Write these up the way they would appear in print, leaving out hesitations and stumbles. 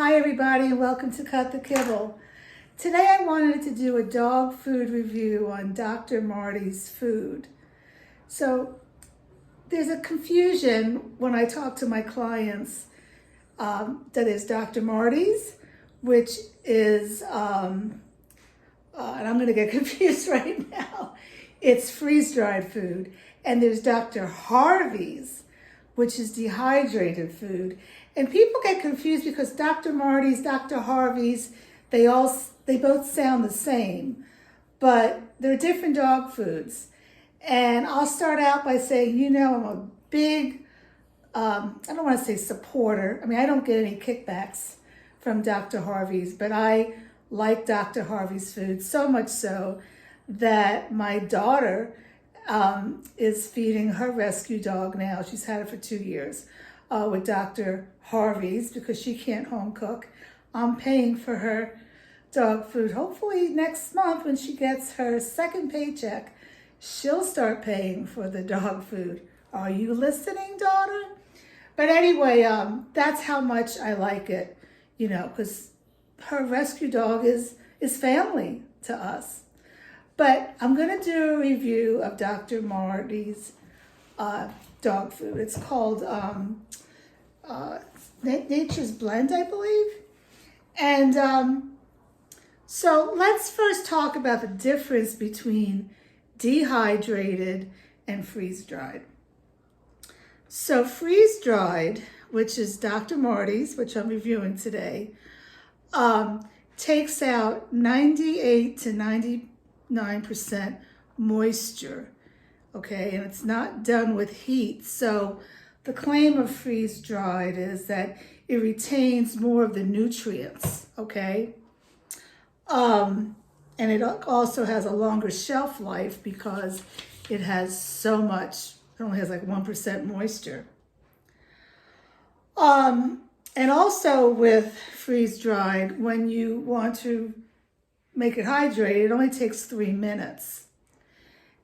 Hi everybody and welcome to Cut the Kibble. Today I wanted to do a dog food review on Dr. Martys food. So there's a confusion when I talk to my clients that is Dr. Martys, which is, and I'm gonna get confused right now, it's freeze-dried food. And there's Dr. Harvey's, which is dehydrated food. And people get confused because Dr. Martys, Dr. Harvey's, they both sound the same, but they're different dog foods. And I'll start out by saying, I'm a big, I don't want to say supporter. I mean, I don't get any kickbacks from Dr. Harvey's, but I like Dr. Harvey's food so much so that my daughter is feeding her rescue dog now. She's had it for 2 years with Dr. Harvey's because she can't home cook. I'm paying for her dog food. Hopefully next month when she gets her second paycheck, she'll start paying for the dog food. Are you listening, daughter? But anyway, that's how much I like it, because her rescue dog is family to us. But I'm going to do a review of Dr. Martys dog food. It's called Nature's Blend, I believe. And so let's first talk about the difference between dehydrated and freeze-dried. So freeze-dried, which is Dr. Martys, which I'm reviewing today, takes out 98 to 99% moisture, okay? And it's not done with heat. So the claim of freeze-dried is that it retains more of the nutrients, okay? And it also has a longer shelf life because it has so much, it only has like 1% moisture. And also with freeze-dried, when you want to make it hydrated, it only takes 3 minutes.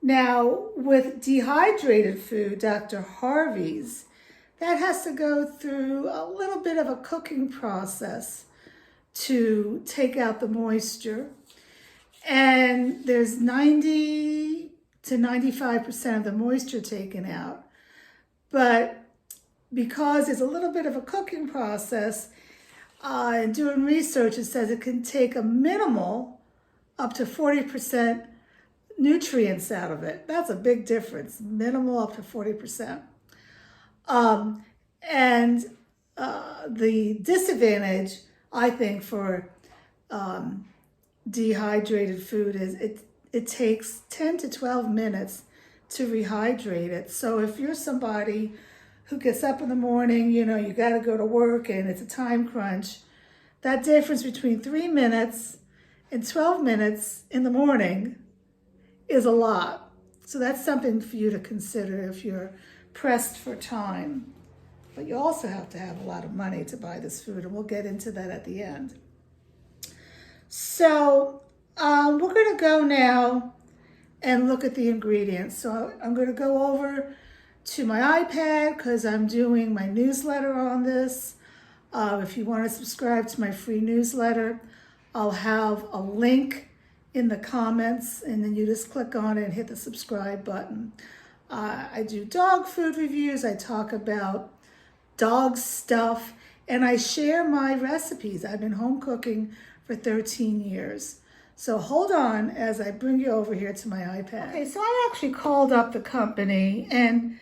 Now, with dehydrated food, Dr. Harvey's, that has to go through a little bit of a cooking process to take out the moisture. And there's 90 to 95% of the moisture taken out. But because it's a little bit of a cooking process, and doing research, it says it can take a minimal up to 40% nutrients out of it. That's a big difference, minimal up to 40%. And the disadvantage, I think, for dehydrated food is it takes 10 to 12 minutes to rehydrate it. So if you're somebody who gets up in the morning, you got to go to work and it's a time crunch, that difference between 3 minutes and 12 minutes in the morning is a lot. So that's something for you to consider if you're pressed for time. But you also have to have a lot of money to buy this food, and we'll get into that at the end. So we're going to go now and look at the ingredients. So I'm going to go over to my iPad because I'm doing my newsletter on this. If you want to subscribe to my free newsletter, I'll have a link in the comments, and then you just click on it and hit the subscribe button. I do dog food reviews. I talk about dog stuff, and I share my recipes. I've been home cooking for 13 years. So hold on as I bring you over here to my iPad. Okay, so I actually called up the company, and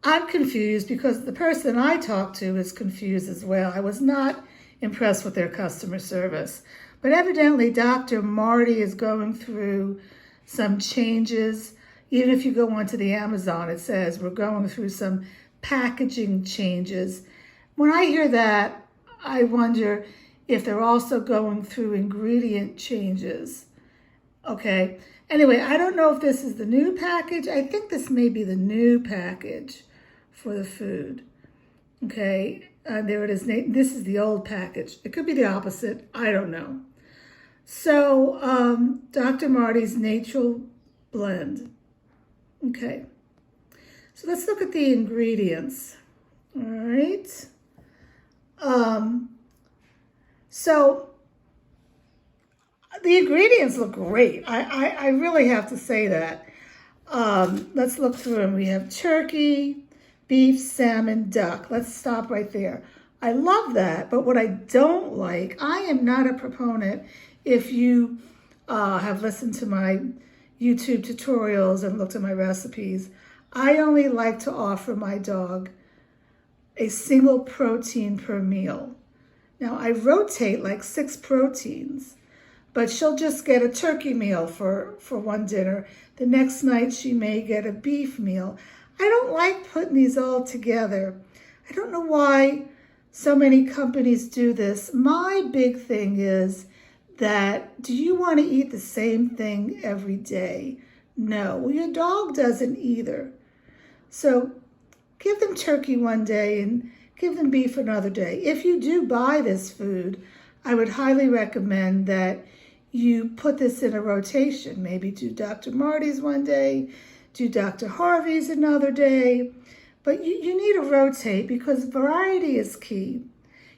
I'm confused because the person I talked to is confused as well. I was not impressed with their customer service. But evidently, Dr. Marty is going through some changes. Even if you go onto the Amazon, it says we're going through some packaging changes. When I hear that, I wonder if they're also going through ingredient changes. Okay. Anyway, I don't know if this is the new package. I think this may be the new package for the food. Okay. There it is. This is the old package. It could be the opposite. I don't know. So, Dr. Martys Natural Blend. Okay. So let's look at the ingredients. All right. So the ingredients look great. I really have to say that. Let's look through them. We have turkey, beef, salmon, duck. Let's stop right there. I love that, but what I don't like, I am not a proponent. If you have listened to my YouTube tutorials and looked at my recipes, I only like to offer my dog a single protein per meal. Now I rotate like 6 proteins, but she'll just get a turkey meal for one dinner. The next night she may get a beef meal. I don't like putting these all together. I don't know why so many companies do this. My big thing is that, do you want to eat the same thing every day? No. Well, your dog doesn't either. So give them turkey one day and give them beef another day. If you do buy this food, I would highly recommend that you put this in a rotation. Maybe do Dr. Martys one day, do Dr. Harvey's another day. But you need to rotate because variety is key.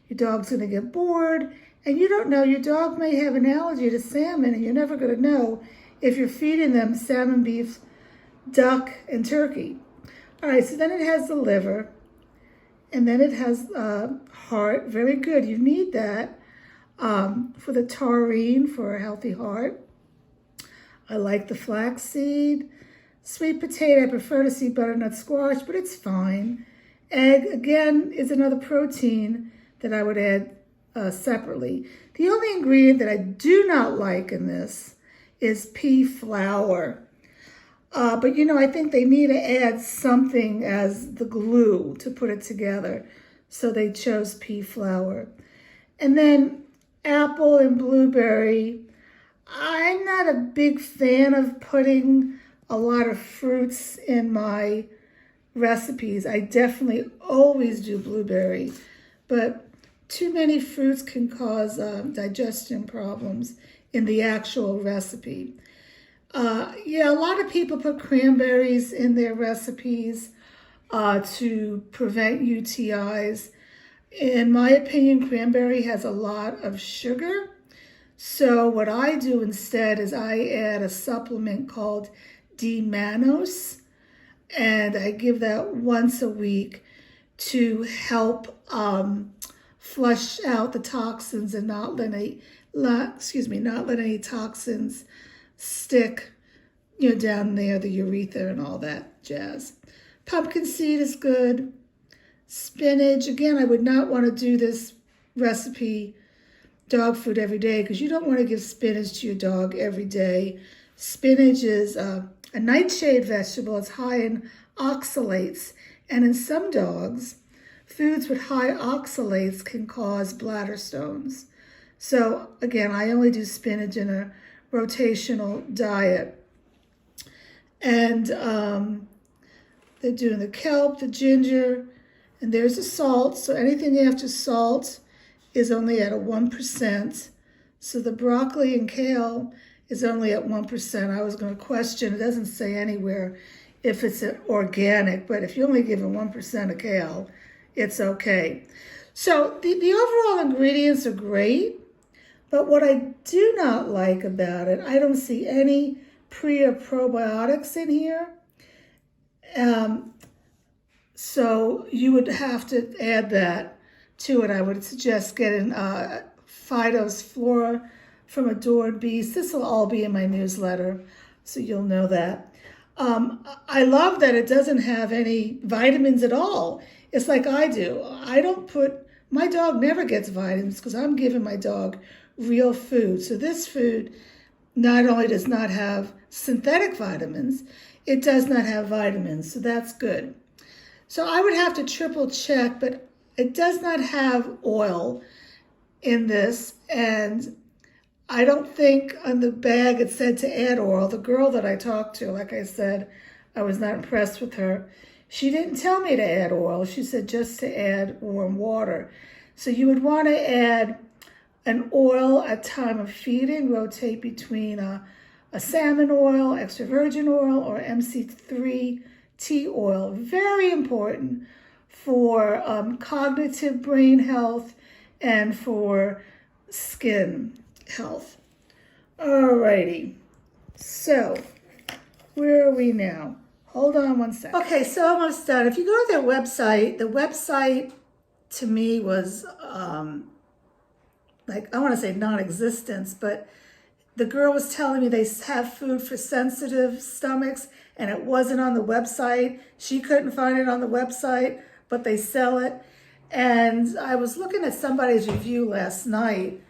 Your dog's going to get bored, and you don't know, your dog may have an allergy to salmon, and you're never going to know if you're feeding them salmon, beef, duck, and turkey. All right, so then it has the liver, and then it has heart. Very good. You need that for the taurine for a healthy heart. I like the flaxseed. Sweet potato, I prefer to see butternut squash, but it's fine. Egg, again, is another protein that I would add separately. The only ingredient that I do not like in this is pea flour. But you know, I think they need to add something as the glue to put it together. So they chose pea flour. And then apple and blueberry. I'm not a big fan of putting a lot of fruits in my recipes. I definitely always do blueberry, but too many fruits can cause digestion problems in the actual recipe. Yeah, a lot of people put cranberries in their recipes to prevent UTIs. In my opinion, cranberry has a lot of sugar. So what I do instead is I add a supplement called D-mannose, and I give that once a week to help flush out the toxins and not let any toxins stick, down there, the urethra and all that jazz. Pumpkin seed is good. Spinach, again, I would not want to do this recipe dog food every day because you don't want to give spinach to your dog every day. Spinach is a nightshade vegetable. It's high in oxalates, and in some dogs, foods with high oxalates can cause bladder stones. So again, I only do spinach in a rotational diet. And they're doing the kelp, the ginger, and there's the salt. So anything after salt is only at a 1%. So the broccoli and kale is only at 1%. I was going to question, it doesn't say anywhere if it's organic, but if you only give it 1% of kale, it's okay. So the overall ingredients are great, but what I do not like about it, I don't see any pre or probiotics in here. So you would have to add that to it. I would suggest getting Fido's Flora from Adored Beast. This will all be in my newsletter, so you'll know that. I love that it doesn't have any vitamins at all. It's like I do. My dog never gets vitamins because I'm giving my dog real food. So this food not only does not have synthetic vitamins, it does not have vitamins, so that's good. So I would have to triple check, but it does not have oil in this, and I don't think on the bag it said to add oil. The girl that I talked to, like I said, I was not impressed with her. She didn't tell me to add oil. She said just to add warm water. So you would want to add an oil at time of feeding. Rotate between a salmon oil, extra virgin oil, or MC3 tea oil. Very important for cognitive brain health and for skin health. Alrighty, so where are we now? Hold on one second. Okay, so almost done. If you go to their website, the website to me was like, I want to say non-existence, but the girl was telling me they have food for sensitive stomachs and it wasn't on the website. She couldn't find it on the website, but they sell it. And I was looking at somebody's review last night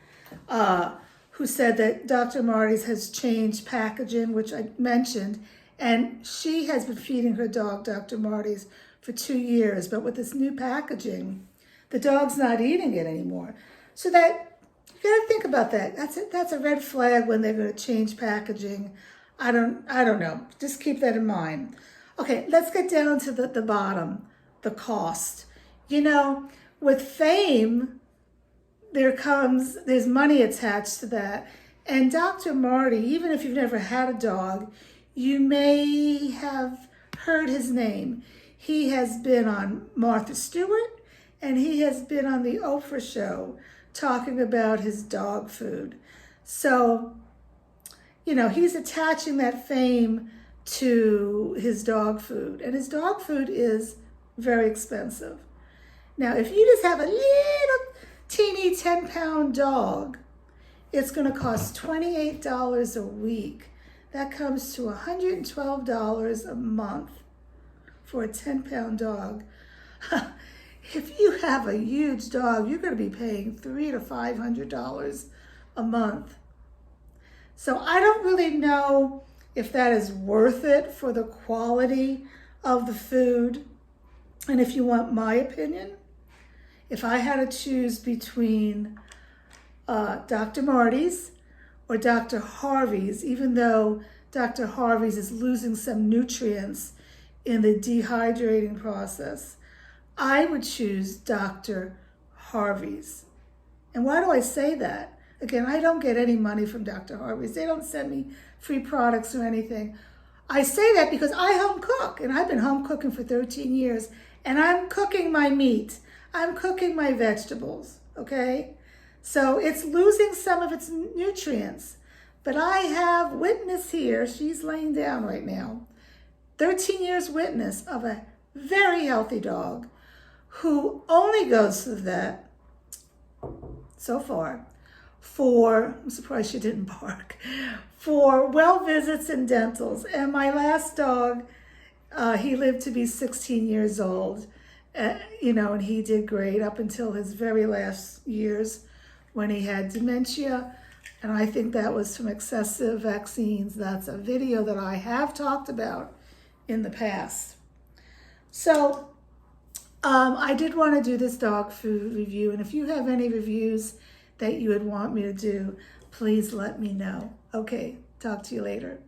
who said that Dr. Martys has changed packaging, which I mentioned, and she has been feeding her dog Dr. Martys for 2 years, but with this new packaging, the dog's not eating it anymore. So that, you gotta think about that. That's a red flag when they're gonna change packaging. I don't know, just keep that in mind. Okay, let's get down to the bottom, the cost. You know, with fame, there's money attached to that. And Dr. Marty, even if you've never had a dog, you may have heard his name. He has been on Martha Stewart and he has been on the Oprah show talking about his dog food. So, you know, he's attaching that fame to his dog food, and his dog food is very expensive. Now, if you just have a little teeny 10-pound dog, it's going to cost $28 a week. That comes to $112 a month for a 10-pound dog. If you have a huge dog, you're going to be paying $300 to $500 a month. So I don't really know if that is worth it for the quality of the food. And if you want my opinion, if I had to choose between Dr. Martys or Dr. Harvey's, even though Dr. Harvey's is losing some nutrients in the dehydrating process, I would choose Dr. Harvey's. And why do I say that? Again, I don't get any money from Dr. Harvey's. They don't send me free products or anything. I say that because I home cook, and I've been home cooking for 13 years, and I'm cooking my meat. I'm cooking my vegetables, okay? So it's losing some of its nutrients. But I have witness here, she's laying down right now, 13 years witness of a very healthy dog who only goes to the vet, so far, I'm surprised she didn't bark, for well visits and dentals. And my last dog, he lived to be 16 years old. You know, and he did great up until his very last years when he had dementia. And I think that was from excessive vaccines. That's a video that I have talked about in the past. So I did want to do this dog food review. And if you have any reviews that you would want me to do, please let me know. Okay, talk to you later.